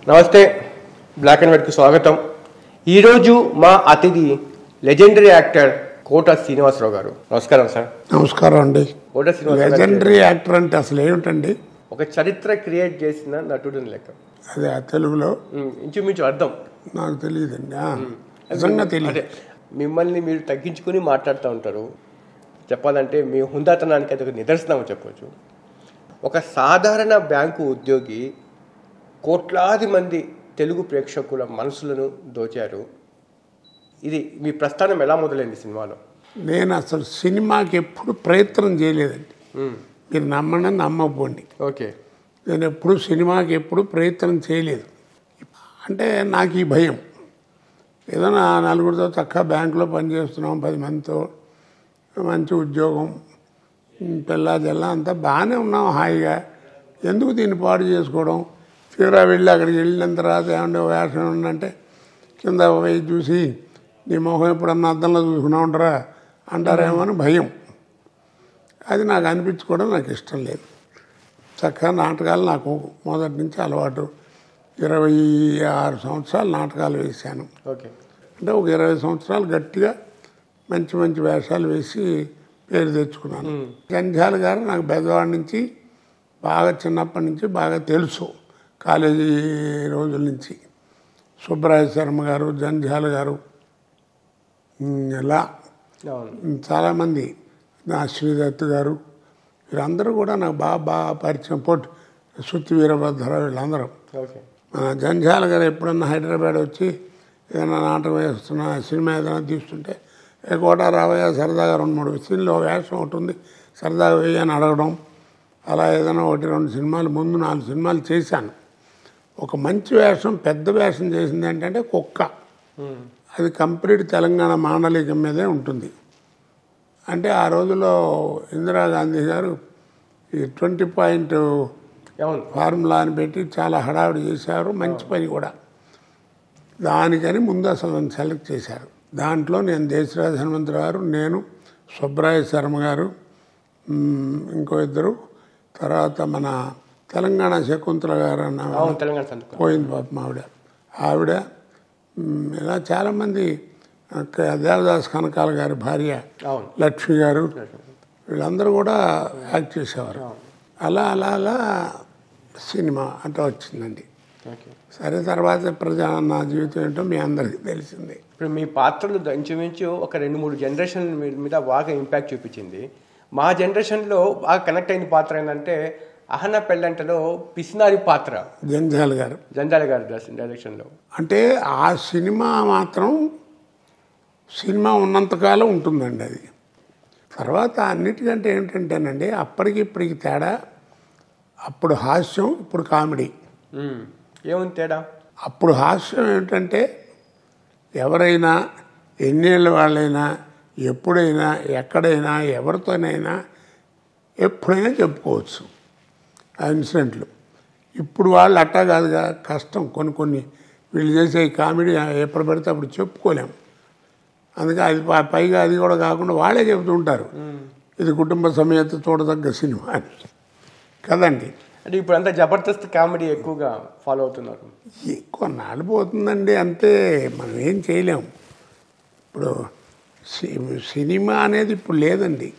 నమస్తే, black and వైట్కి స్వాగతం. ఈరోజు మా అతిథి లెజెండరీ యాక్టర్ కోట శ్రీనివాసరావు గారు. నమస్కారం సార్. నమస్కారం అండి. కోట శ్రీనివాసరావు లెజెండరీ యాక్టర్ అంటే అసలు ఏమిటండి? ఒక చరిత్ర క్రియేట్ చేసిన నటుడిని లెక్క. అదే తెలుగులో ఇంచుమించు అర్థం నాకు తెలియదండి. నిజంగా తెలియదు. మిమ్మల్ని మీరు తగ్గించుకుని మాట్లాడుతూ ఉంటారు. చెప్పాలంటే మీ హుందాతనానికి అది ఒక నిదర్శనం చెప్పవచ్చు. ఒక సాధారణ బ్యాంకు ఉద్యోగి కోట్లాది మంది తెలుగు ప్రేక్షకుల మనసులను దోచారు. ఇది మీ ప్రస్థానం ఎలా మొదలైంది సినిమాలో? నేను అసలు సినిమాకి ఎప్పుడు ప్రయత్నం చేయలేదండి. మీరు నమ్మని నమ్మకపోండి. ఓకే. నేను ఎప్పుడు సినిమాకి ఎప్పుడు ప్రయత్నం చేయలేదు. అంటే నాకు ఈ భయం, ఏదైనా నలుగురితో చక్కగా బ్యాంకులో పనిచేస్తున్నాం, 10 మందితో మంచి ఉద్యోగం, పిల్ల జల్ల అంతా బాగానే ఉన్నాం హాయిగా, ఎందుకు దీన్ని పాడు చేసుకోవడం? తీరా వెళ్ళి అక్కడికి వెళ్ళిన తర్వాత ఏమంటే వేషం ఉందంటే కింద పోయి చూసి నీ మొహం ఎప్పుడన్నా అద్దంలో చూసుకున్నా ఉంటారా అంటారేమో అని భయం. అది నాకు అనిపించుకోవడం నాకు ఇష్టం లేదు. చక్కగా నాటకాలు నాకు మొదటి నుంచి అలవాటు. 26 సంవత్సరాలు నాటకాలు వేశాను. ఓకే. అంటే ఒక 20 సంవత్సరాలు గట్టిగా మంచి మంచి వేషాలు వేసి పేరు తెచ్చుకున్నాను. జంధ్యాల గారు నాకు పెద్దవాడి నుంచి బాగా చిన్నప్పటి నుంచి బాగా తెలుసు, కాలేజీ రోజుల నుంచి. సుబ్బరాయ శర్మ గారు, జంధ్యాల గారు, ఇలా చాలామంది, నా శ్రీదత్ గారు, వీరందరూ కూడా నాకు బాగా పరిచయం. సుత్తి వీరభద్రరావు, వీళ్ళందరూ. జంధ్యాల గారు ఎప్పుడన్నా హైదరాబాద్ వచ్చి ఏదైనా నాటకం వేస్తున్నా, సినిమా ఏదైనా తీస్తుంటే కోట రావయ్య సరదాగా 2-3 సీన్లో వేషం ఉంటుంది, సరదాగా వేయని అడగడం. అలా ఏదైనా 1-2 సినిమాలు, ముందు 4 సినిమాలు చేశాను. ఒక మంచి వేషం, పెద్ద వేషం చేసింది ఏంటంటే కుక్క. అది కంప్లీట్ తెలంగాణ మాండలికం మీదే ఉంటుంది. అంటే ఆ రోజుల్లో ఇందిరాగాంధీ గారు ఈ 20 పాయింట్ ఫార్ములా అని పెట్టి చాలా హడావిడి చేశారు. మంచి పని కూడా. దానికని ముందు అసలు నన్ను సెలెక్ట్ చేశారు. దాంట్లో నేను దేశరాజ్ హనుమంతరావు గారు, నేను, సుబ్బరాయ శర్మ గారు, ఇంకో ఇద్దరు, తర్వాత మన తెలంగాణ శకుంతల గారు అన్న పోయింది పాపం ఆవిడ, ఇలా చాలామంది, దేవదాస్ కనకాల గారి భార్య లక్ష్మి గారు, వీళ్ళందరూ కూడా యాక్ట్ చేసేవారు. అలా అలా అలా సినిమా అంతా వచ్చిందండి. సరే, తర్వాత నా జీవితం ఏంటో మీ అందరికీ తెలిసింది. ఇప్పుడు మీ పాత్రలు ఇంచుమించు ఒక 2-3 జనరేషన్ మీద బాగా ఇంపాక్ట్ చూపించింది. మా జనరేషన్లో బాగా కనెక్ట్ అయిన పాత్ర ఏంటంటే అహన పెళ్ళంటలో పిసినారి పాత్ర, జంధ్యాల గారు డైరెక్షన్లో. అంటే ఆ సినిమా మాత్రం సినిమా ఉన్నంతకాలం ఉంటుందండి అది. తర్వాత అన్నిటికంటే ఏమిటంటేనండి, అప్పటికి ఇప్పటికి తేడా. అప్పుడు హాస్యం, ఇప్పుడు కామెడీ. ఏముంది తేడా? అప్పుడు హాస్యం ఏమిటంటే ఎవరైనా, ఎన్నేళ్ళ వాళ్ళైనా, ఎప్పుడైనా, ఎక్కడైనా, ఎవరితోనైనా ఎప్పుడైనా చెప్పుకోవచ్చు ఆ ఇన్సిడెంట్లు. ఇప్పుడు వాళ్ళు అట్టా కాదుగా, కష్టం. కొన్ని వీళ్ళు చేసే కామెడీ ఎప్పుడు పడితే అప్పుడు చెప్పుకోలేము. అందుకే అది పైగా అది కూడా కాకుండా వాళ్ళే చెబుతుంటారు, ఇది కుటుంబ సమేత చూడదగ్గ సినిమా అని కదండి. అంటే ఇప్పుడు అంతా జబర్దస్త్ కామెడీ ఎక్కువగా ఫాలో అవుతున్నారు. ఎక్కువ నాడిపోతుందండి, అంతే. మనం ఏం చేయలేము. ఇప్పుడు సినిమా అనేది ఇప్పుడు లేదండి.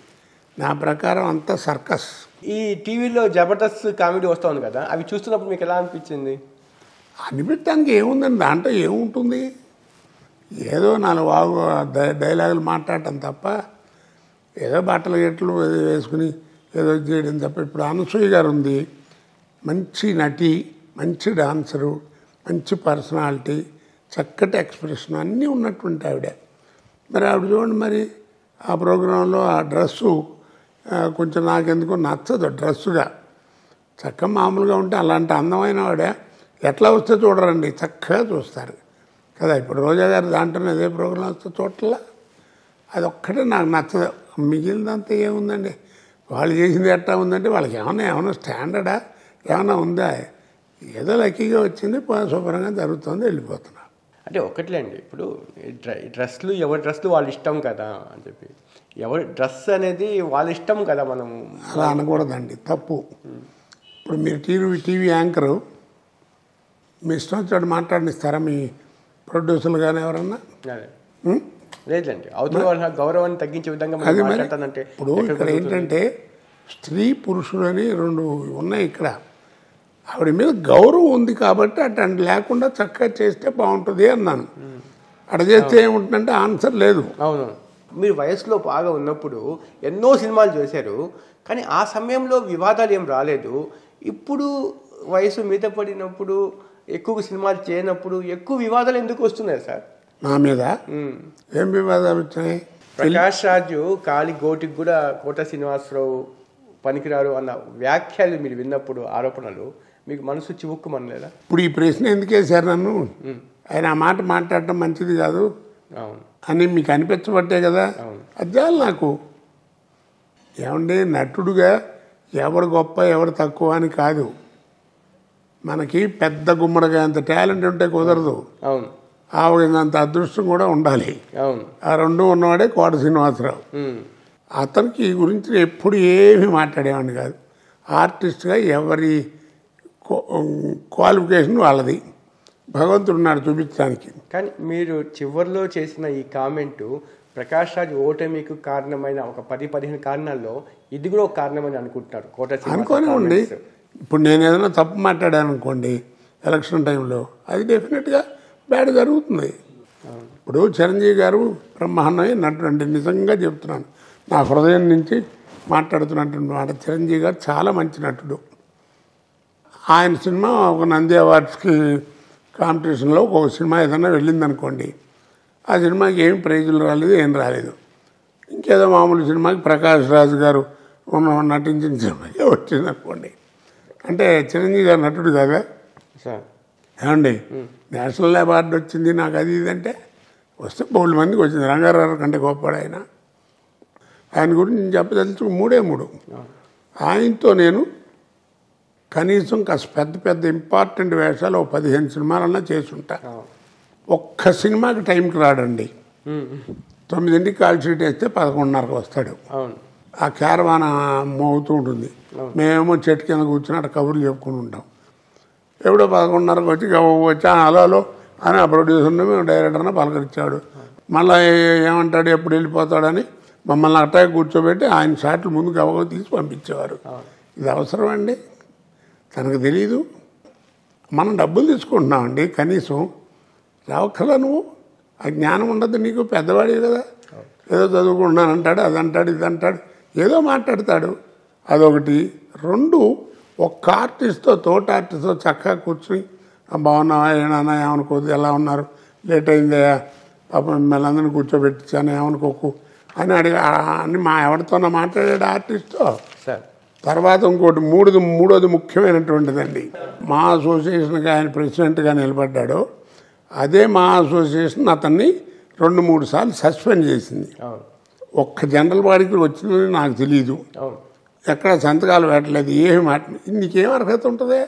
నా ప్రకారం అంతా సర్కస్. ఈ టీవీలో జబర్దస్త్ కామెడీ వస్తూ ఉంది కదా, అవి చూస్తున్నప్పుడు మీకు ఎలా అనిపించింది? అనిపించడానికి ఏముందండి, దాంట్లో ఏముంటుంది? ఏదో 4 డైలాగులు మాట్లాడటం తప్ప, ఏదో బట్టలు గెట్లు వేసుకుని ఏదో చేయడం తప్ప. ఇప్పుడు అనసూయ గారు ఉంది, మంచి నటి, మంచి డాన్సరు, మంచి పర్సనాలిటీ, చక్కటి ఎక్స్ప్రెషన్ అన్నీ ఉన్నటువంటి ఆవిడ. మరి ఆవిడ చూడండి, మరి ఆ ప్రోగ్రాంలో ఆ డ్రెస్సు కొంచెం నాకెందుకో నచ్చదు. డ్రెస్సుగా చక్కగా మామూలుగా ఉంటే అలాంటి అందమైన ఆవిడ ఎట్లా వస్తే చూడరండి, చక్కగా చూస్తారు కదా. ఇప్పుడు రోజా గారు దాంట్లోనే అదే ప్రోగ్రాం వస్తే చూడట్లా. అది ఒక్కటే నాకు నచ్చదు. మిగిలినంతా ఏముందండి, వాళ్ళు చేసింది ఎట్లా ఉందంటే వాళ్ళకి ఏమన్నా స్టాండర్డా ఏమన్నా ఉందా? ఏదో లక్కీగా వచ్చింది, శుభ్రంగా జరుగుతుంది, వెళ్ళిపోతున్నా. అంటే ఒకట్లే అండి, ఇప్పుడు డ్రెస్లు ఎవరి డ్రెస్లు వాళ్ళ ఇష్టం కదా అని చెప్పి, ఎవరి డ్రెస్ అనేది వాళ్ళ ఇష్టం కదా, మనము అలా అనకూడదండి, తప్పు. ఇప్పుడు మీరు టీవీ యాంకరు మీ ఇష్టం వచ్చాడు మాట్లాడనిస్తారా మీ ప్రొడ్యూసర్లు కానీ ఎవరన్నా? అదే ఉం? లేదండి, అవతల వాళ్ళ గౌరవాన్ని తగ్గించే విధంగా అది మరి మాట్లాడతానంటే ఇప్పుడు ఇక్కడ ఏంటంటే స్త్రీ పురుషుడు అని రెండు ఉన్నాయి ఇక్కడ. ఆవిడ మీద గౌరవం ఉంది కాబట్టి అట్లాంటి లేకుండా చక్కగా చేస్తే బాగుంటుంది అన్నాను. అక్కడ చేస్తే ఏముంటుందంటే ఆన్సర్ లేదు. అవును, మీరు వయసులో బాగా ఉన్నప్పుడు ఎన్నో సినిమాలు చేశారు, కానీ ఆ సమయంలో వివాదాలు ఏం రాలేదు. ఇప్పుడు వయసు మీద పడినప్పుడు ఎక్కువ సినిమాలు చేయనప్పుడు ఎక్కువ వివాదాలు ఎందుకు వస్తున్నాయి సార్? నా మీద ఏం వివాదాలు వచ్చాయి? ప్రకాష్ రాజు కాలి గోటికి కూడా కోట శ్రీనివాసరావు పనికిరారు అన్న వ్యాఖ్యలు మీరు విన్నప్పుడు, ఆరోపణలు, మీకు మనసు చివుక్కుమనలేదా? ఇప్పుడు ఈ ప్రశ్న ఎందుకు వేశారు నన్ను? ఆయన ఆ మాట మాట్లాడటం మంచిది కాదు అవును అని మీకు అనిపించబట్టే కదా. అది చాలు నాకు. ఏమండి, నటుడుగా ఎవరు గొప్ప ఎవరు తక్కువ అని కాదు. మనకి పెద్ద గుమ్మడిగా అంత టాలెంట్ ఉంటే కుదరదు. అవును, ఆవిడంత అదృష్టం కూడా ఉండాలి. అవును, ఆ రెండు ఉన్నవాడే కోట శ్రీనివాసరావు. అతనికి ఈ గురించి ఎప్పుడు ఏమీ మాట్లాడేవాడిని కాదు. ఆర్టిస్ట్గా ఎవరి క్వాలిఫికేషన్ వాళ్ళది, భగవంతుడు నాడు చూపించడానికి. కానీ మీరు చివరిలో చేసిన ఈ కామెంటు ప్రకాష్ రాజ్ ఓటమికి కారణమైన ఒక 10-15 కారణాల్లో ఇది కూడా ఒక కారణమని అనుకుంటున్నారు కోట అనుకోనివ్వండి. ఇప్పుడు నేను ఏదైనా తప్పు మాట్లాడాను అనుకోండి ఎలక్షన్ టైంలో, అది డెఫినెట్గా బ్యాడ్ జరుగుతుంది. ఇప్పుడు చిరంజీవి గారు బ్రహ్మాండమైన నటుడు అంటే నిజంగా చెప్తున్నాను, నా హృదయం నుంచి మాట్లాడుతున్నటువంటి మాట. చిరంజీవి గారు చాలా మంచి నటుడు. ఆయన సినిమా ఒక నంది అవార్డ్స్కి కాంపిటీషన్లో ఒక సినిమా ఏదైనా వెళ్ళిందనుకోండి, ఆ సినిమాకి ఏం ప్రైజులు రాలేదు, ఏం రాలేదు. ఇంకేదో మామూలు సినిమాకి ప్రకాష్ రాజ్ గారు నటించిన సినిమాకి వచ్చిందనుకోండి, అంటే చిరంజీవి గారు నటుడు కదా. ఏమండి, నేషనల్ అవార్డు వచ్చింది నాకు, అది ఇదంటే వస్తే బోల్డ్ మందికి వచ్చింది. రంగారావు కంటే గొప్పవాడు ఆయన. ఆయన గురించి నేను చెప్పదలుచు మూడే మూడు. ఆయనతో నేను కనీసం కాస్త పెద్ద పెద్ద ఇంపార్టెంట్ వేషాలు 15 సినిమాలన్నా చేసుంటా. ఒక్క సినిమాకి టైంకి రాడండి. 9ంటికి కాల్ షీట్ వేస్తే 11:30కి వస్తాడు. ఆ క్యారవాన్ మోగుతూ ఉంటుంది, మేమేమో చెట్టు కింద కూర్చుని అక్కడ కబుర్లు చెప్పుకుని ఉంటాం. ఎప్పుడో 11:30కి వచ్చి వచ్చి హలో అని ఆ ప్రొడ్యూసర్ని మేము డైరెక్టర్ని పలకరించాడు. మళ్ళీ ఏమంటాడు, ఎప్పుడు వెళ్ళిపోతాడని మమ్మల్ని అట్టాగే కూర్చోబెట్టి ఆయన షాట్లు ముందు గవగ తీసి పంపించేవారు. ఇది అవసరం అండి? తనకు తెలీదు. మనం డబ్బులు తీసుకుంటున్నామండి, కనీసం రావక్కలా నువ్వు. ఆ జ్ఞానం ఉండదు నీకు, పెద్దవాడివి కదా. ఏదో చదువుకుంటున్నాను అంటాడు, అది అంటాడు, ఇది అంటాడు, ఏదో మాట్లాడతాడు. అదొకటి. 2, ఒక్క ఆర్టిస్ట్తో తోటి ఆర్టిస్ట్తో చక్కగా కూర్చుని బాగున్నావా, ఏమన్నా ఏమనుకోదు, ఎలా ఉన్నారు, లేట్ అయిందయ్యా, పాపం మిమ్మల్ని అందరినీ కూర్చోబెట్టించాను ఏమనుకోకు అని అని మా ఎవరితోనో మాట్లాడాడు ఆర్టిస్ట్తో. తర్వాత ఇంకోటి మూడోది ముఖ్యమైనటువంటిదండి. మా అసోసియేషన్కి ఆయన ప్రెసిడెంట్గా నిలబడ్డాడు. అదే మా అసోసియేషన్ అతన్ని 2-3 సార్లు సస్పెండ్ చేసింది. ఒక్క జనరల్ బాడీకి వచ్చిందని నాకు తెలియదు. ఎక్కడ సంతకాలు పెట్టలేదు, ఏమి నీకేం అర్హత ఉంటుంది?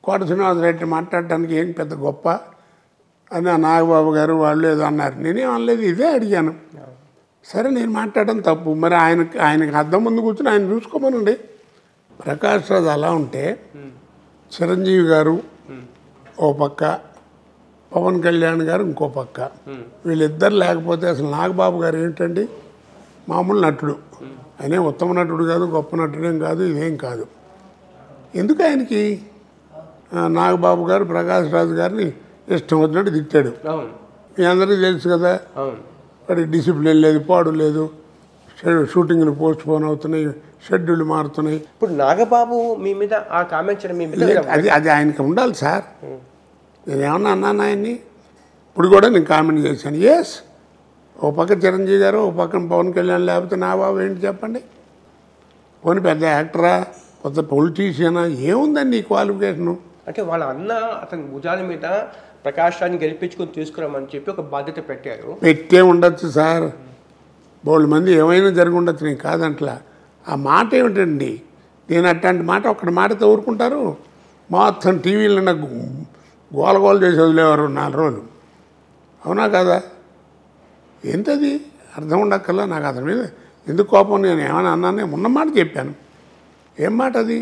కోట శ్రీనివాసరెడ్డి మాట్లాడటానికి ఏం పెద్ద గొప్ప అని నాగబాబు గారు వాళ్ళు ఏదో అన్నారు. నేనేం అనలేదు, ఇదే అడిగాను. సరే, నేను మాట్లాడడం తప్పు. మరి ఆయనకి అద్దం ముందు కూర్చొని ఆయన చూసుకోమనండి. ప్రకాష్ రాజ్ అలా ఉంటే చిరంజీవి గారు ఓ పక్క, పవన్ కళ్యాణ్ గారు ఇంకో పక్క, వీళ్ళిద్దరు లేకపోతే అసలు నాగబాబు గారు ఏంటండి, మామూలు నటుడు. ఆయనే ఉత్తమ నటుడు కాదు, గొప్ప నటుడేం కాదు, ఇదేం కాదు. ఎందుకు ఆయనకి నాగబాబు గారు ప్రకాష్ రాజ్ గారిని ఇష్టం వచ్చినట్టు తిట్టాడు. మీ అందరికీ తెలుసు కదా. వాడికి డిసిప్లిన్ లేదు, పాడు లేదు, షూటింగ్లు పోస్ట్ పోన్ అవుతున్నాయి, షెడ్యూల్ మారుతున్నాయి. ఇప్పుడు నాగబాబు మీ మీద ఆ కామెంట్ చేయడం మీ మీద అది ఆయనకి ఉండాలి సార్. నేనేమన్నా అన్నాను ఆయన్ని? ఇప్పుడు కూడా నేను కామెంట్ చేశాను. ఎస్, ఓ పక్క చిరంజీవి గారు, ఓ పక్కన పవన్ కళ్యాణ్, లేకపోతే నా బాబు ఏంటి చెప్పండి? పోనీ పెద్ద యాక్టరా, కొత్త పొలిటీషియనా, ఏముందండి ఈ క్వాలిఫికేషను? అంటే వాళ్ళ అన్న అతని భుజాల మీద ప్రకాష్ రాజ్ని గెలిపించుకొని తీసుకురామని చెప్పి ఒక బాధ్యత పెట్టారు. పెట్టే ఉండొచ్చు సార్, బోల్డ్ మంది ఏమైనా జరిగి ఉండొచ్చు, నేను కాదంట్లా. ఆ మాట ఏమిటండి? నేను అట్లాంటి మాట ఒక్కటి మాటతో ఊరుకుంటారు? మొత్తం టీవీలో నాకు గోలగోలు చేసి వదిలేవారు 4 రోజులు. అవునా కదా? ఎంతది అర్థం ఉండక్కల్లా. నాకు అతని మీద ఎందుకు కోపం? నేను ఏమైనా అన్నానే, ఉన్న మాట చెప్పాను. ఏం మాట అది?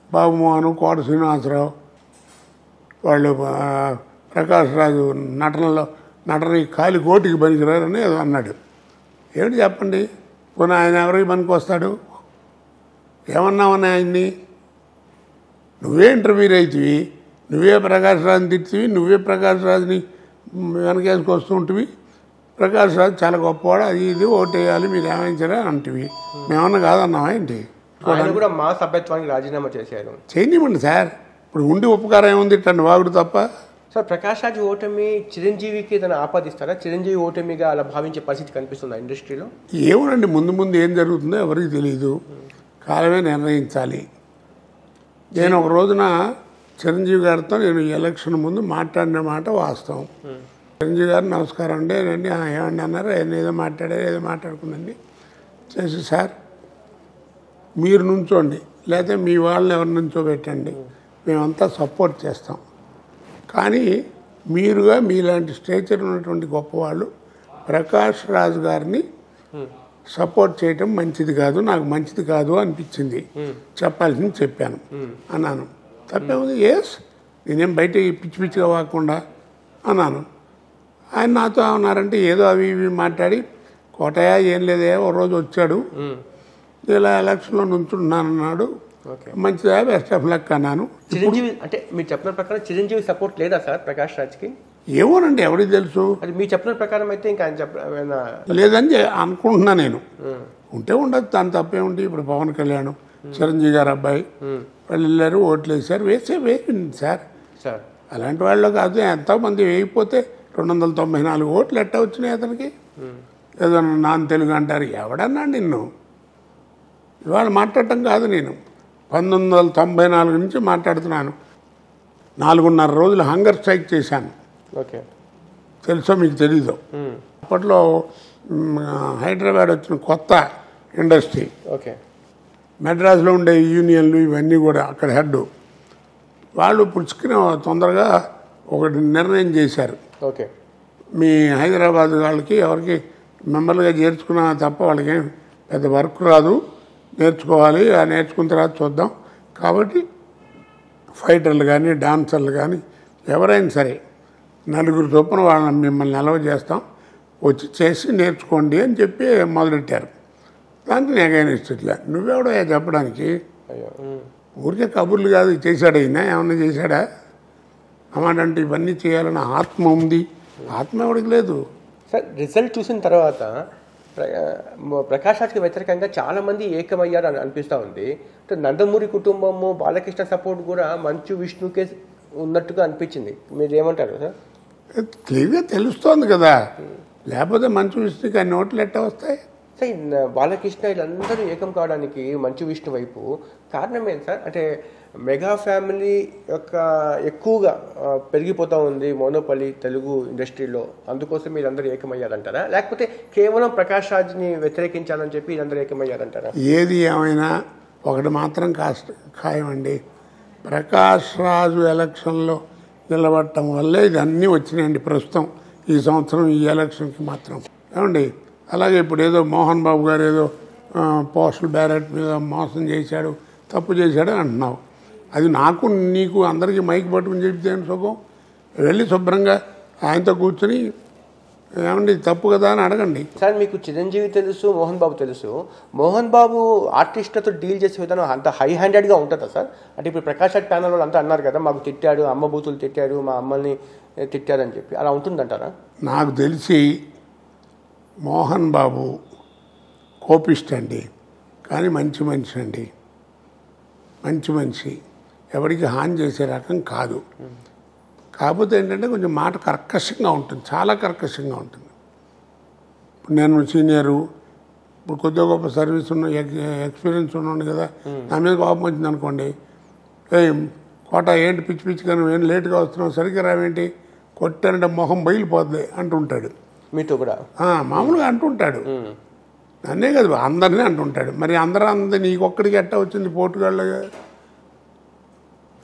బాబు మోహన్, కోట శ్రీనివాసరావు వాళ్ళు ప్రకాష్ రాజు నటన కాలి కోటికి పనికిరారని ఏదో అన్నాడు. ఏమిటి చెప్పండి, పోనీ ఆయన ఎవరికి పనికి వస్తాడు? ఏమన్నామని ఆయన్ని? నువ్వే ఇంటర్వ్యూ అవుతుంది, నువ్వే ప్రకాష్ రాజుని తిట్టివి, నువ్వే ప్రకాష్ రాజుని వెనకేసుకొస్తూ ఉంటివి. ప్రకాష్ రాజు చాలా గొప్పవాడు, అది ఇది ఓటేయాలి మీరు ఏమైంచారా అంటివి. మేమన్నా కాదన్నావా ఏంటి? ఆయన కూడా మా సభ్యత్వానికి రాజీనామా చేశారు. చేయనివ్వండి సార్, ఇప్పుడు ఉండి ఉపకారం ఏముంది ఇట్టండి వాగుడు తప్ప. సార్ ప్రకాష్ రాజు ఓటమి చిరంజీవికి ఏదైనా ఆపాదిస్తారా? చిరంజీవి ఓటమిగా అలా భావించే పరిస్థితి కనిపిస్తుందా ఇండస్ట్రీలో? ఏమోనండి, ముందు ఏం జరుగుతుందో ఎవరికి తెలియదు, కాలమే నిర్ణయించాలి. నేను ఒక రోజున చిరంజీవి గారితో నేను ఎలక్షన్ ముందు మాట్లాడిన మాట వాస్తవం. చిరంజీవి గారు నమస్కారం అండి రండి, ఏమండి అన్నారు, ఏదో మాట్లాడుకుందండి చేసి, సార్ మీరు నుంచోండి లేకపోతే మీ వాళ్ళని ఎవరి నుంచో పెట్టండి, మేమంతా సపోర్ట్ చేస్తాం. కానీ మీరుగా మీలాంటి స్టేచర్ ఉన్నటువంటి గొప్పవాళ్ళు ప్రకాష్ రాజు గారిని సపోర్ట్ చేయటం మంచిది కాదు, నాకు మంచిది కాదు అనిపించింది, చెప్పాల్సింది చెప్పాను అన్నాను. తప్పేముంది, ఎస్ నేనేం బయట పిచ్చిగా వాకుండా అన్నాను. ఆయన నాతో ఏమన్నారంటే ఏదో అవి ఇవి మాట్లాడి, కోటయ్య ఏం లేదే ఓ రోజు వచ్చాడు ఇలా ఎలక్షన్లో నుంచుంటున్నాను అన్నాడు, మంచిదా బెస్ట్ ఆఫ్ లక్ అన్నాను. చిరంజీవి అంటే మీరు చెప్పిన ప్రకారం చిరంజీవి సపోర్ట్ లేదా సార్ ప్రకాష్ రాజ్కి? ఏమోనండి, ఎవరికి తెలుసు. అది మీరు చెప్పిన ప్రకారం అయితే ఇంకా లేదని అనుకుంటున్నా నేను. ఉంటే ఉండదు, దాని తప్పేముంది. ఇప్పుడు పవన్ కళ్యాణ్ చిరంజీవి గారు అబ్బాయి వాళ్ళు వెళ్ళారు, ఓట్లు వేసారు, వేసింది సార్. అలాంటి వాళ్ళు కాదు, ఎంతోమంది వేయకపోతే 294 ఓట్లు ఎట్టా వచ్చినాయి అతనికి. ఏదో నాన్ తెలుగు అంటారు, ఎవడన్నా నిన్ను ఇవాళ మాట్లాడటం కాదు. నేను 1994 నుంచి మాట్లాడుతున్నాను. 4.5 రోజులు హంగర్ స్ట్రైక్ చేశాను. ఓకే, తెలుసో మీకు తెలీదు. అప్పట్లో హైదరాబాద్ వచ్చిన కొత్త ఇండస్ట్రీ, ఓకే, మెడ్రాస్లో ఉండే యూనియన్లు ఇవన్నీ కూడా అక్కడ హెడ్ వాళ్ళు పుచ్చుకుని తొందరగా ఒకటి నిర్ణయం చేశారు. ఓకే, మీ హైదరాబాద్ వాళ్ళకి ఎవరికి మెంబర్లుగా చేర్చుకున్నా తప్ప వాళ్ళకేం పెద్ద వర్క్ రాదు, నేర్చుకోవాలి, ఆ నేర్చుకున్న తర్వాత చూద్దాం. కాబట్టి ఫైటర్లు కానీ డాన్సర్లు కానీ ఎవరైనా సరే 4 చొప్పున వాళ్ళని మిమ్మల్ని నిల్వ చేస్తాం, వచ్చి చేసి నేర్చుకోండి అని చెప్పి మొదలెట్టారు. దానికి నేను ఇష్టట్లే, నువ్వెవడో చెప్పడానికి, ఊరికే కబుర్లు కాదు. చేశాడు అయినా ఏమన్నా చేశాడా? అన్నమాట అంటే ఇవన్నీ చేయాలని ఆత్మ ఉంది, ఆత్మ ఎవరికి లేదు. సార్ రిజల్ట్ చూసిన తర్వాత ప్రకాష్ రాజ్కి వ్యతిరేకంగా చాలామంది ఏకమయ్యారు అని అనిపిస్తూ ఉంది. అంటే నందమూరి కుటుంబము బాలకృష్ణ సపోర్ట్ కూడా మంచు విష్ణుకే ఉన్నట్టుగా అనిపించింది. మీరు ఏమంటారు సార్? క్లియర్గా తెలుస్తోంది కదా, లేకపోతే మంచు విష్ణుకి అన్ని ఓట్లు ఎట్టా వస్తాయి? సార్ బాలకృష్ణ వీళ్ళందరూ ఏకం కావడానికి మంచు విష్ణు వైపు కారణం ఏంటి సార్? అంటే మెగా ఫ్యామిలీ యొక్క ఎక్కువగా పెరిగిపోతూ ఉంది మోనోపలి తెలుగు ఇండస్ట్రీలో, అందుకోసం మీరందరూ ఏకమయ్యారంటారా? లేకపోతే కేవలం ప్రకాష్ రాజ్ని వ్యతిరేకించాలని చెప్పి వీళ్ళందరూ ఏకమయ్యారంటారా? ఏది ఏమైనా ఒకటి మాత్రం ఖాయమండి, ప్రకాష్ రాజు ఎలక్షన్లో నిలబడటం వల్లే ఇది అన్నీ వచ్చినాయండి ప్రస్తుతం ఈ సంవత్సరం ఈ ఎలక్షన్కి మాత్రం. ఏమండి, అలాగే ఇప్పుడు ఏదో మోహన్ బాబు గారు ఏదో పోస్టల్ బ్యాలెట్ మీద మోసం చేశాడు, తప్పు చేశాడు అంటున్నావు. అది నాకు నీకు అందరికీ మైక్ పట్టుకుని చెప్తే సుఖం. వెళ్ళి శుభ్రంగా ఆయనతో కూర్చొని ఏమండి తప్పు కదా అని అడగండి. సార్ మీకు చిరంజీవి తెలుసు, మోహన్ బాబు తెలుసు. మోహన్ బాబు ఆర్టిస్టులతో డీల్ చేసే విధానం అంత హై హ్యాండెడ్గా ఉంటుందా సార్? అంటే ఇప్పుడు ప్రకాష్ రాజ్ ప్యానల్ వాళ్ళు అంతా అన్నారు కదా, మాకు తిట్టాడు, అమ్మ బూతులు తిట్టాడు, మా అమ్మల్ని తిట్టారని చెప్పి, అలా ఉంటుందంటారా? నాకు తెలిసి మోహన్ బాబు కోపిస్ట్ అండి, కానీ మంచి మనిషి అండి, మంచి మనిషి, ఎవరికి హాని చేసే రకం కాదు. కాకపోతే ఏంటంటే కొంచెం మాట కర్కశంగా ఉంటుంది, చాలా కర్కశంగా ఉంటుంది. ఇప్పుడు నేను సీనియరు, ఇప్పుడు కొద్దిగా గొప్ప సర్వీస్ ఉన్న ఎక్స్పీరియన్స్ ఉన్నాను కదా, నా మీద కోపం వచ్చింది అనుకోండి, కోట ఏంటి పిచ్చి పిచ్చిగా నువ్వు ఏం లేట్గా వస్తున్నావు, సరిగ్గా రావేంటి, కొట్టానంటే మొహం బయలుపోద్ది అంటుంటాడు. మీతో కూడా మామూలుగా అంటుంటాడు, నన్నే కదా అందరినీ అంటుంటాడు. మరి అందరూ నీకొక్కడికి ఎట్టా వచ్చింది పోటుగాళ్ళగా?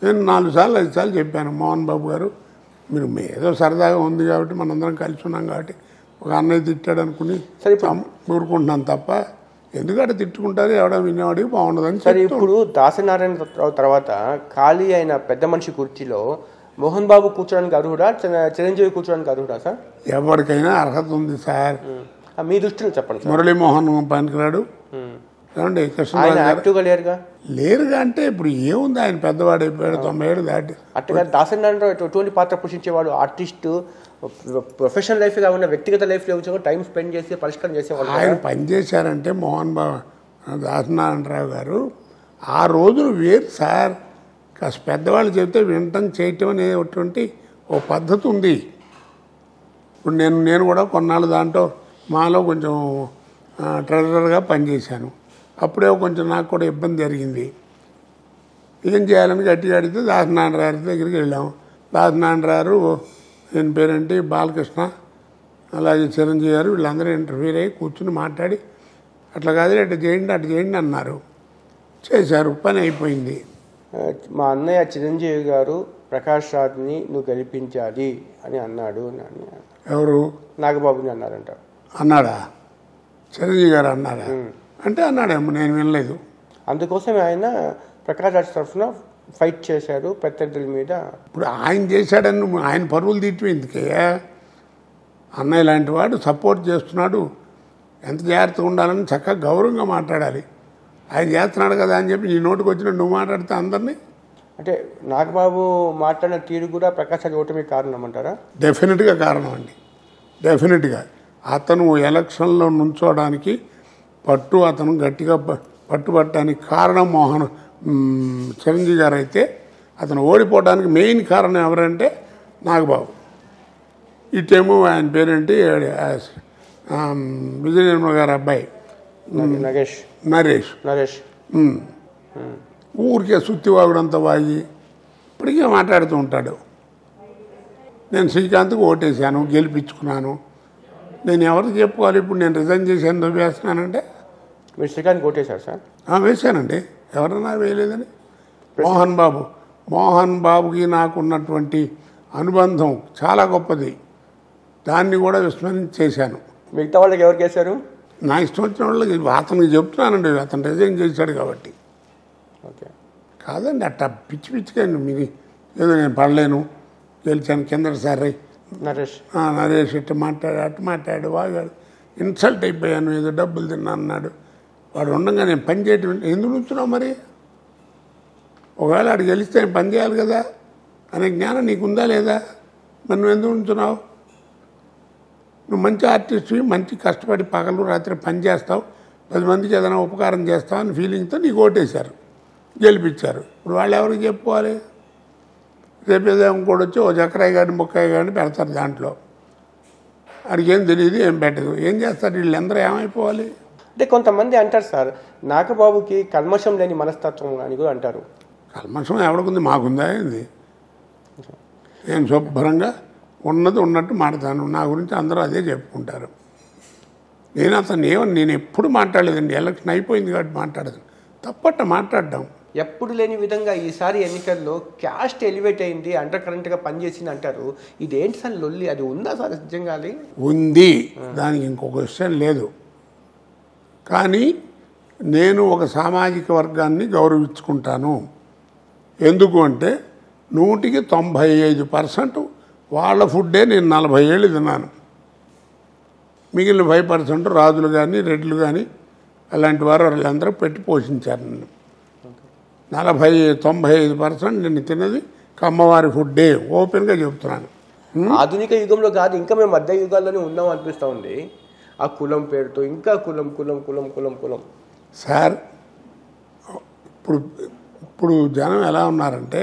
నేను 4 సార్లు 5 సార్లు చెప్పాను, మోహన్ బాబు గారు మీరు ఏదో సరదాగా ఉంది కాబట్టి మనందరం కలిసి ఉన్నాం కాబట్టి ఒక అన్నయ్య తిట్టాడు అనుకుని ఊరుకుంటున్నాను తప్ప ఎందుకంటే తిట్టుకుంటారు, ఎవడో వినేవాడికి బాగుండదని. సరే, ఇప్పుడు దాసనారాయణ తర్వాత ఖాళీ అయిన పెద్ద మనిషి కుర్చీలో మోహన్ బాబు కూర్చోడానికి అర్హుడా, చిరంజీవి కూర్చోడానికి అర్హుడా సార్? ఎవరికైనా అర్హత ఉంది సార్. మీ దృష్టిలో చెప్పండి సార్. మురళీమోహన్ పనికిరాడు. ఏమండి కృష్ణరాజు యాక్టివ్గా లేరుగా. లేరుగా అంటే ఇప్పుడు ఏముంది, ఆయన పెద్దవాడు అయిపోయాడు, 90 ఏళ్ళు దాటి. అట్టుగా దాసరి ఎటువంటి పాత్ర పోషించేవాడు, ఆర్టిస్టు, ప్రొఫెషనల్ లైఫ్ కాకుండా వ్యక్తిగత లైఫ్లో టైం స్పెండ్ చేసి పరిష్కారం చేసేవాళ్ళు. ఆయన పనిచేశారంటే మోహన్ బాబు దాసనారాయణరావు గారు ఆ రోజులు వేరు సార్. కాస్త పెద్దవాళ్ళు చెబితే వినటం చేయటం అనేటువంటి ఓ పద్ధతి ఉంది. ఇప్పుడు నేను కూడా కొన్నాళ్ళు దాంట్లో మాలో కొంచెం ట్రెజరర్గా పనిచేశాను. అప్పుడే కొంచెం నాకు కూడా ఇబ్బంది జరిగింది. ఏం చేయాలని గట్టిగా అడిగితే దాసనారాయణ దగ్గరికి వెళ్ళాము. దాసనారాయణ ఈయన పేరేంటి బాలకృష్ణ, అలాగే చిరంజీవి గారు, వీళ్ళందరూ ఇంటర్వ్యూర్ అయ్యి కూర్చుని మాట్లాడి అట్లా కాదు అట్లా చేయండి అన్నారు. చేశారు, పని అయిపోయింది. మా అన్నయ్య చిరంజీవి గారు ప్రకాష్ రాజ్ని నువ్వు గెలిపించాలి అని అన్నాడు. ఎవరు? నాగబాబుని అన్నారంట. అన్నాడా? చిరంజీవి గారు అన్నాడా? అంటే అన్నాడేమో, నేను వినలేదు. అందుకోసం ఆయన ప్రకాష్ రాజ్ తరఫున ఫైట్ చేశారు ప్రత్యర్థుల మీద. ఇప్పుడు ఆయన చేశాడని ఆయన పరువులు తీయటం ఎందుకయ్యా? అన్నయ్య లాంటి వాడు సపోర్ట్ చేస్తున్నాడు, ఎంత జాగ్రత్తగా ఉండాలని చక్కగా గౌరవంగా మాట్లాడాలి. ఆయన చేస్తున్నాడు కదా అని చెప్పి నీ నోటికి వచ్చినట్టు నువ్వు మాట్లాడితే అందరినీ. అంటే నాగబాబు మాట్లాడిన తీరు కూడా ప్రకాష్ రాజ్ ఓటమి కారణం అంటారా? డెఫినెట్గా కారణం అండి, డెఫినెట్గా. అతను ఎలక్షన్లో నుంచోడానికి అతను గట్టిగా పట్టుబట్టడానికి కారణం చిరంజీవి గారు అయితే, అతను ఓడిపోవడానికి మెయిన్ కారణం ఎవరంటే నాగబాబు. ఇటేమో ఆయన పేరేంటి విజయ నిర్మల గారి అబ్బాయి నరేష్ ఊరికే సుత్తివాగుడంతా వాగి ఇప్పటికే మాట్లాడుతూ ఉంటాడు. నేను శ్రీకాంత్కి ఓటేసాను, గెలిపించుకున్నాను, నేను ఎవరికి చెప్పుకోవాలి? ఇప్పుడు నేను రిజైన్ చేశాను వేస్తున్నానంటే. మీరు శ్రీకాంత్ ఓటేశారు సార్? వేశానండి, ఎవరన్నా వేయలేదని. మోహన్ బాబుకి నాకు ఉన్నటువంటి అనుబంధం చాలా గొప్పది, దాన్ని కూడా విస్మరించేశాను. మిగతా వాళ్ళకి ఎవరికి వేశారు? నా ఇష్టం వచ్చిన వాళ్ళకి. అతనికి చెప్తున్నానండి, అతను రిజైన్ చేశాడు కాబట్టి. ఓకే కాదండి, అట్ట పిచ్చిగా మీరు ఏదో నేను పడలేను గెలిచాను కిందసారి నరేష్ ఇట్ట మాట్లాడు వాగాడు, ఇన్సల్ట్ అయిపోయాను, ఏదో డబ్బులు తిన్నా అన్నాడు. వాడు ఉండగా నేను పని చేయటం ఎందుకు నుంచున్నావు? మరి ఒకవేళ వాడు గెలిస్తే నేను పని చేయాలి కదా అనే జ్ఞానం నీకుందా లేదా? మరి నువ్వు ఎందుకు ఉంచున్నావు? నువ్వు మంచి ఆర్టిస్ట్వి, మంచి కష్టపడి పగలు రాత్రి పని చేస్తావు, 10 మందికి ఏదైనా ఉపకారం చేస్తావు అని ఫీలింగ్తో నీకు ఓటేశారు, గెలిపించారు. ఇప్పుడు వాళ్ళు ఎవరికి చెప్పుకోవాలి? రేపు ఏదో ఇంకోటి వచ్చి ఓ చక్రాయి కానీ ముక్కాయి కానీ పెడతారు, దాంట్లో వాడికి ఏం తెలియదు, ఏం పెట్టదు, ఏం చేస్తారు? వీళ్ళందరూ ఏమైపోవాలి? అంటే కొంతమంది అంటారు సార్, నాగబాబుకి కల్మషం లేని మనస్తత్వం అని కూడా అంటారు. కల్మషం ఎవరికుంది? మాకుందా ఏంది? నేను శుభ్రంగా ఉన్నది ఉన్నట్టు మాట్లాడతాను, నా గురించి అందరూ అదే చెప్పుకుంటారు. నేను ఎప్పుడు మాట్లాడలేదండి, ఎలక్షన్ అయిపోయింది కాబట్టి మాట్లాడదు, తప్పట్ట మాట్లాడడం. ఎప్పుడు లేని విధంగా ఈసారి ఎన్నికల్లో క్యాస్ట్ ఎలివేట్ అయింది, అండర్ కరెంట్గా పనిచేసింది అంటారు. ఇదేంటి సార్ లొల్లి? అది ఉందా సార్ నిజంగా? ఉంది, దానికి ఇంకొక విషయం లేదు. కానీ నేను ఒక సామాజిక వర్గాన్ని గౌరవించుకుంటాను. ఎందుకు అంటే 100కి 95% వాళ్ళ ఫుడ్డే నేను 40 ఏళ్ళు తిన్నాను. మిగిలిన 5% రాజులు కానీ రెడ్లు కానీ అలాంటి వారు వాళ్ళందరూ పెట్టి పోషించారు నన్ను. 95% నేను తిన్నది కమ్మవారి ఫుడ్డే, ఓపెన్గా చెప్తున్నాను. ఆధునిక యుగంలో కాదు, ఇంకా మేము మధ్య యుగాల్లోనే ఉన్నాం అనిపిస్తూ ఉంది. ఆ కులం పేరుతో ఇంకా కులం కులం కులం కులం కులం సార్. ఇప్పుడు జనం ఎలా ఉన్నారంటే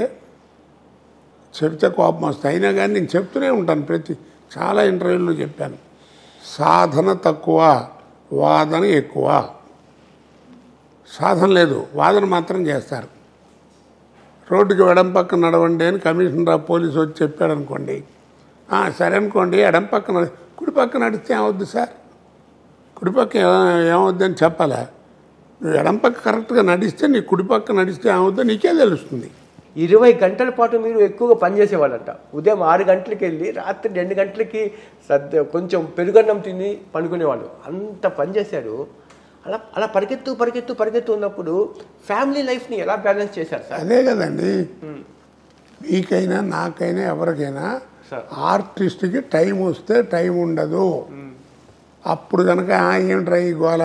చెప్తే కోపం వస్తుంది, అయినా కానీ నేను చెప్తూనే ఉంటాను, చాలా ఇంటర్వ్యూల్లో చెప్పాను. సాధన తక్కువ, వాదన ఎక్కువ. సాధన లేదు, వాదన మాత్రం చేస్తారు. రోడ్డుకి ఎడం పక్కన నడవండి అని కమిషనర్ ఆఫ్ పోలీసు వచ్చి చెప్పాడు అనుకోండి, సరే అనుకోండి, ఎడం పక్కన కుడి పక్కన నడిస్తే ఏమవుద్ది సార్? కుడి పక్క ఏమవుద్ది అని చెప్పాలా? నువ్వు ఎడం పక్క కరెక్ట్గా నడిస్తే నీ కుడి పక్క నడిస్తే ఏమవుద్దో నీకే తెలుస్తుంది. 20 గంటల పాటు మీరు ఎక్కువగా పనిచేసేవాళ్ళంట. ఉదయం 6 గంటలకి వెళ్ళి రాత్రి 2 గంటలకి కొంచెం పెరుగన్నం తిని పనుకునేవాళ్ళు, అంత పనిచేశారు. అలా పరిగెత్తు ఉన్నప్పుడు ఫ్యామిలీ లైఫ్ని ఎలా బ్యాలెన్స్ చేశారు సార్? అదే కదండి, మీకైనా నాకైనా ఎవరికైనా సార్ ఆర్టిస్ట్కి టైం వస్తే టైం ఉండదు. అప్పుడు కనుక ఏమిట్రా ఈ గోల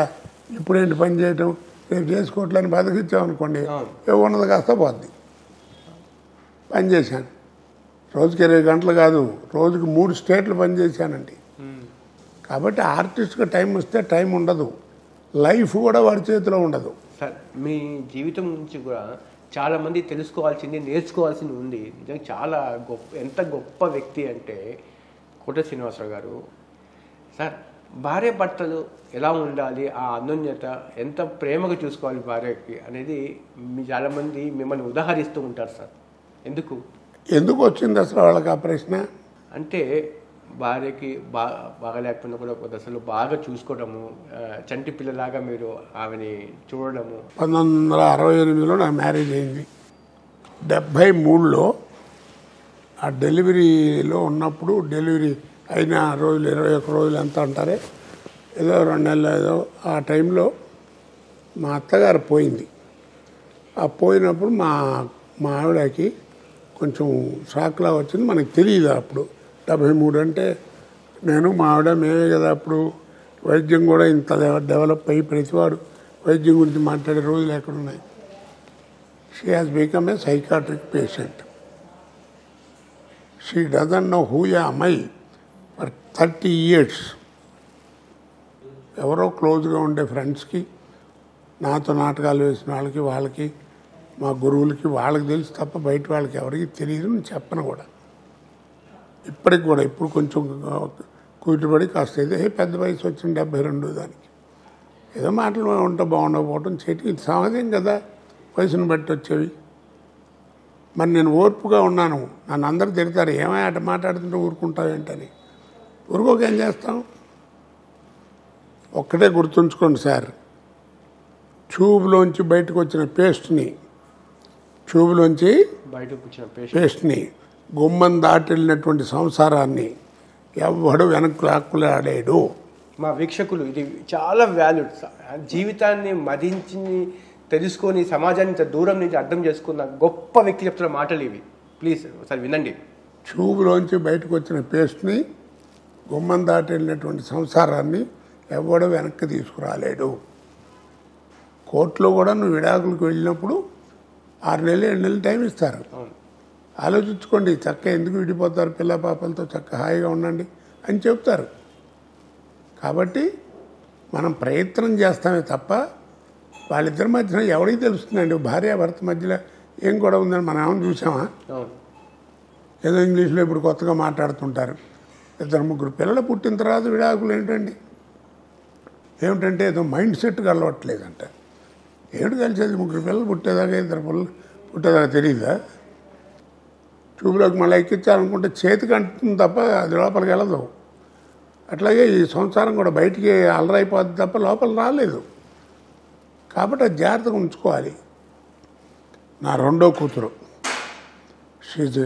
ఇప్పుడేంటి పని చేయటం రేపు చేసుకోవట్లని బతికిచ్చామనుకోండి ఉన్నది కాస్త పోద్ది. పని చేశాను రోజుకి 20 గంటలు కాదు, రోజుకి 3 స్టేట్లు పనిచేశానండి. కాబట్టి ఆర్టిస్ట్కి టైం వస్తే టైం ఉండదు, లైఫ్ కూడా వాడి చేతిలో ఉండదు. సార్ మీ జీవితం నుంచి కూడా చాలామంది తెలుసుకోవాల్సింది నేర్చుకోవాల్సింది ఉంది. నిజంగా చాలా ఎంత గొప్ప వ్యక్తి అంటే కోట శ్రీనివాసరావు గారు. సార్ భార్య భర్తలు ఎలా ఉండాలి, ఆ అన్యోన్యత ఎంత ప్రేమగా చూసుకోవాలి భార్యకి అనేది చాలామంది మిమ్మల్ని ఉదాహరిస్తూ ఉంటారు సార్. ఎందుకు వచ్చింది అసలు వాళ్ళకి ఆ ప్రశ్న? అంటే భార్యకి బాగలేకపోయినా కూడా ఒక దశలో బాగా చూసుకోవడము, చంటి పిల్లలాగా మీరు ఆమెని చూడడము. 1968లో నాకు మ్యారేజ్ అయింది. 73లో ఆ డెలివరీలో ఉన్నప్పుడు, డెలివరీ అయిన రోజులు 21 రోజులు ఎంత అంటారే, ఏదో 2 నెలలు ఏదో ఆ టైంలో మా అత్తగారు పోయింది. ఆ పోయినప్పుడు మా ఆవిడకి కొంచెం షాక్లా వచ్చింది. మనకు తెలియదు అప్పుడు. 73 అంటే నేను మా ఆవిడ మేమే కదా అప్పుడు. వైద్యం కూడా ఇంత డెవలప్ అయ్యి ప్రతివాడు వైద్యం గురించి మాట్లాడే రోజులు ఎక్కడున్నాయి. She has become a psychiatric patient. She doesn't know who am I for 30 years. ఎవరో క్లోజ్గా ఉండే ఫ్రెండ్స్కి, నాతో నాటకాలు వేసిన వాళ్ళకి మా గురువులకి వాళ్ళకి తెలుసు తప్ప బయట వాళ్ళకి ఎవరికి తెలియదు. నేను చెప్పను కూడా. ఇప్పటికి కూడా ఇప్పుడు కొంచెం కూతురుబడి కాస్త ఏదో పెద్ద వయసు వచ్చిన 72 దానికి ఏదో మాటలు ఉంటే బాగుండకపోవటం చేయటం ఇది సహజం కదా, వయసును బట్టి వచ్చేవి. మరి నేను ఓర్పుగా ఉన్నాను. నన్ను అందరూ తిడతారు, ఏమై అట మాట్లాడుతుంటే ఊరుకుంటావు ఏంటని. ఊరుకోక ఏం చేస్తాం? ఒక్కటే గుర్తుంచుకోండి సార్, ట్యూబ్లోంచి బయటకు వచ్చిన పేస్ట్ని గుమ్మం దాటెళ్ళినటువంటి సంసారాన్ని ఎవడు వెనక్కి లాక్కులాడాడు. మా వీక్షకులు ఇది చాలా వాల్యూడ్. జీవితాన్ని మదించి తెలుసుకొని సమాజాన్ని ఇంత దూరం నుంచి అర్థం చేసుకున్న గొప్ప వ్యక్తి చెప్తున్న మాటలు ఇవి. ప్లీజ్ ఒకసారి వినండి. ట్యూబ్లోంచి బయటకు వచ్చిన పేస్ట్ని, గుమ్మం దాటెళ్ళినటువంటి సంసారాన్ని ఎవడో వెనక్కి తీసుకురాలేడు. కోర్టులో కూడా నువ్వు విడాకులకు వెళ్ళినప్పుడు 6 నెలలు 7 నెలలు టైం ఇస్తారు. ఆలోచించుకోండి, చక్కగా ఎందుకు విడిపోతారు, పిల్ల పాపలతో చక్కగా హాయిగా ఉండండి అని చెప్తారు. కాబట్టి మనం ప్రయత్నం చేస్తామే తప్ప వాళ్ళిద్దరి మధ్యన ఎవరికి తెలుస్తుందండి? భార్యాభర్త మధ్యలో ఏం గొడవ ఉందని మనం ఏమైనా చూసామా? ఏదో ఇంగ్లీష్లో ఇప్పుడు కొత్తగా మాట్లాడుతుంటారు. 2-3 పిల్లలు పుట్టిన తర్వాత విడాకులు ఏమిటంటే ఏదో మైండ్ సెట్గా అలవట్లేదంట. ఏమిటి కలిసేది? 3 పిల్లలు పుట్టేదాకా 2 పిల్లలు పుట్టేదాకా తెలియదా? ట్యూబ్లోకి మళ్ళీ ఎక్కించాలనుకుంటే చేతికి అంటుంది తప్ప అది లోపలికి వెళ్ళదు. అట్లాగే ఈ సంసారం కూడా బయటికి అలరైపోద్ది తప్ప లోపల రాలేదు. కాబట్టి అది జాగ్రత్తగా ఉంచుకోవాలి. నా రెండో కూతురు షీజ్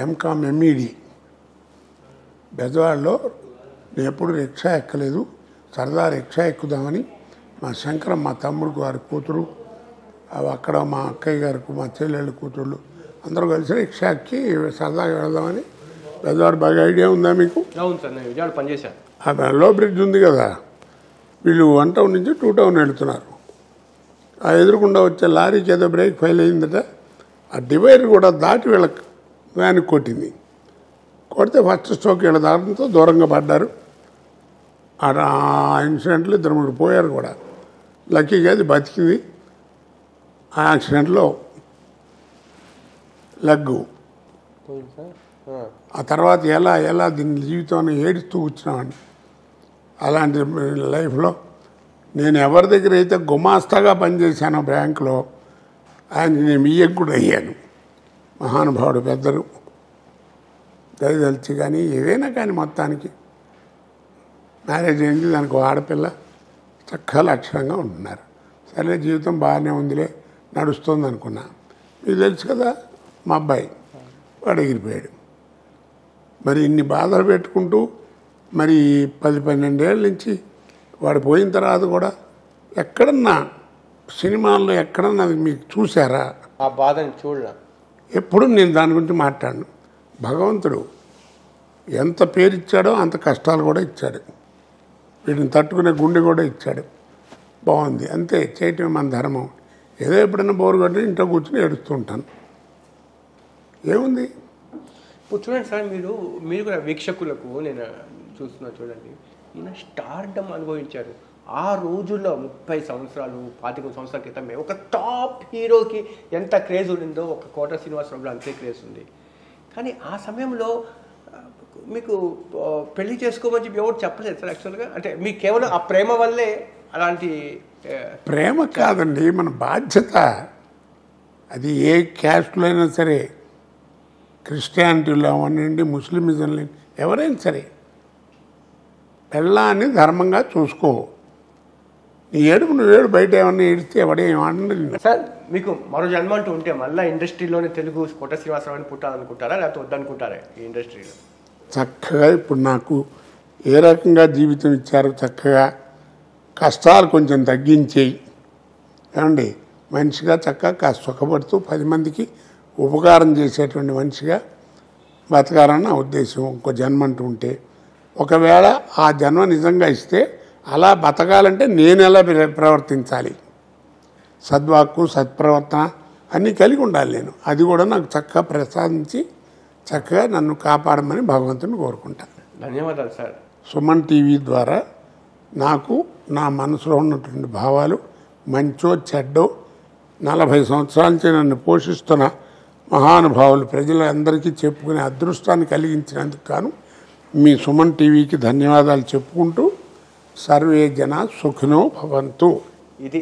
ఎంకామ్ ఎంఈడి. బెజవాడలో నేను ఎప్పుడు రిక్షా ఎక్కలేదు, సరదా రిక్షా ఎక్కుదామని మా శంకరం, మా తమ్ముడు గారి కూతురు, అక్కడ మా అక్కయ్య గారికి, మా చెల్లెళ్ళ కూతుళ్ళు అందరూ కలిసి రిక్షా ఎక్కి సరదాగా వెళ్దామని. బెజవాడ బాగా ఐడియా ఉందా మీకు? అవును సార్, నేను విజయవాడ పనిచేశాను. ఆ లో బ్రిడ్జ్ ఉంది కదా, వీళ్ళు 1 టౌన్ నుంచి 2 టౌన్ వెళుతున్నారు. ఆ ఎదురుకుండా వచ్చే లారీకి ఏదో బ్రేక్ ఫెయిల్ అయిందట. ఆ డివైడర్ కూడా దాటి వీళ్ళ వ్యాన్కి కొట్టింది. కొడితే ఫస్ట్ స్ట్రోక్ వీళ్ళ దాటంతో దూరంగా పడ్డారు. ఆ ఇన్సిడెంట్లో 2-3 పోయారు కూడా. లక్కీగా అది బతికింది. ఆ యాక్సిడెంట్లో లగ్గు. ఆ తర్వాత ఎలా దీని జీవితాన్ని ఏడుస్తూ కూర్చున్నామని. అలాంటి లైఫ్లో నేను ఎవరి దగ్గర అయితే గుమాస్తాగా పనిచేశానో బ్యాంకులో, ఆయన నేను ఇయ్యకు కూడా అయ్యాను. మహానుభావుడు, పెద్దలు దయదలిచి. కానీ ఏదైనా కానీ మొత్తానికి మ్యారేజ్ అయింది, దానికి ఆడపిల్ల, చక్కగా లక్షణంగా ఉంటున్నారు. సరే జీవితం బాగానే ఉందిలే, నడుస్తుంది అనుకున్నా. మీకు తెలుసు కదా మా అబ్బాయి, వాడు ఎగిరిపోయాడు. మరి ఇన్ని బాధలు పెట్టుకుంటూ మరి 10-12 ఏళ్ళ నుంచి వాడు పోయిన తర్వాత కూడా ఎక్కడన్నా సినిమాల్లో ఎక్కడన్నా మీకు చూసారా? ఆ బాధని చూడరా? ఎప్పుడు నేను దాని గురించి మాట్లాడను. భగవంతుడు ఎంత పేరు ఇచ్చాడో అంత కష్టాలు కూడా ఇచ్చాడు, వీటిని తట్టుకునే గుండె కూడా ఇచ్చాడు. బాగుంది, అంతే, చేయటం మన ధర్మం. ఏదో ఎప్పుడైనా బోరు కొట్టి ఇంట్లో కూర్చొని ఏడుస్తూ ఉంటాను, ఏముంది. ఇప్పుడు చూడండి సార్, మీరు కూడా వీక్షకులకు నేను చూస్తున్నా చూడండి, ఈయన స్టార్డమ్ అనుభవించారు. ఆ రోజుల్లో 30 సంవత్సరాలు 25 సంవత్సరాల క్రితమే ఒక టాప్ హీరోకి ఎంత క్రేజ్ ఉండిందో ఒక కోట శ్రీనివాసరావులో అంతే క్రేజ్ ఉంది. కానీ ఆ సమయంలో మీకు పెళ్లి చేసుకోమని చెప్పి ఎవరు చెప్పలేదు సార్ యాక్చువల్గా? అంటే మీకు కేవలం ఆ ప్రేమ వల్లే అలాంటి? ప్రేమ కాదండి, మన బాధ్యత. అది ఏ క్యాస్ట్లో అయినా సరే, క్రిస్టియానిటీలో అవ్వనండి, ముస్లిమిజంలో ఎవరైనా సరే, పెళ్ళాన్ని ధర్మంగా చూసుకో. నీ ఏడుపు నువ్వు ఏడు, బయట ఏమన్నా ఏడిస్తే ఎవడేమన్నా. సార్ మీకు మరో జన్మ అంటూ ఉంటే మళ్ళీ ఇండస్ట్రీలోనే తెలుగు కోట శ్రీనివాసరావు అని పుట్టాలనుకుంటారా, లేకపోతే వద్దనుకుంటారా ఈ ఇండస్ట్రీలో? చక్కగా ఇప్పుడు నాకు ఏ రకంగా జీవితం ఇచ్చారో చక్కగా కష్టాలు కొంచెం తగ్గించేయి ఏమండి, మనిషిగా చక్కగా సుఖపడుతూ 10 మందికి ఉపకారం చేసేటువంటి మనిషిగా బతకాలని నా ఉద్దేశం. ఇంకో జన్మ అంటూ ఉంటే, ఒకవేళ ఆ జన్మ నిజంగా ఇస్తే అలా బతకాలంటే నేను ఎలా ప్రవర్తించాలి, సద్వాక్కు సత్ప్రవర్తన అన్నీ కలిగి ఉండాలి నేను. అది కూడా నాకు చక్కగా ప్రసాదించి చక్కగా నన్ను కాపాడమని భగవంతుని కోరుకుంటాను. ధన్యవాదాలు సార్. సుమన్ టీవీ ద్వారా నాకు నా మనసులో ఉన్నటువంటి భావాలు, మంచో చెడ్డో, 40 సంవత్సరాల నుంచి నన్ను పోషిస్తున్న మహానుభావులు ప్రజలందరికీ చెప్పుకునే అదృష్టాన్ని కలిగించినందుకు గాను మీ సుమన్ టీవీకి ధన్యవాదాలు చెప్పుకుంటూ, సర్వే జన సుఖినో భవంతు.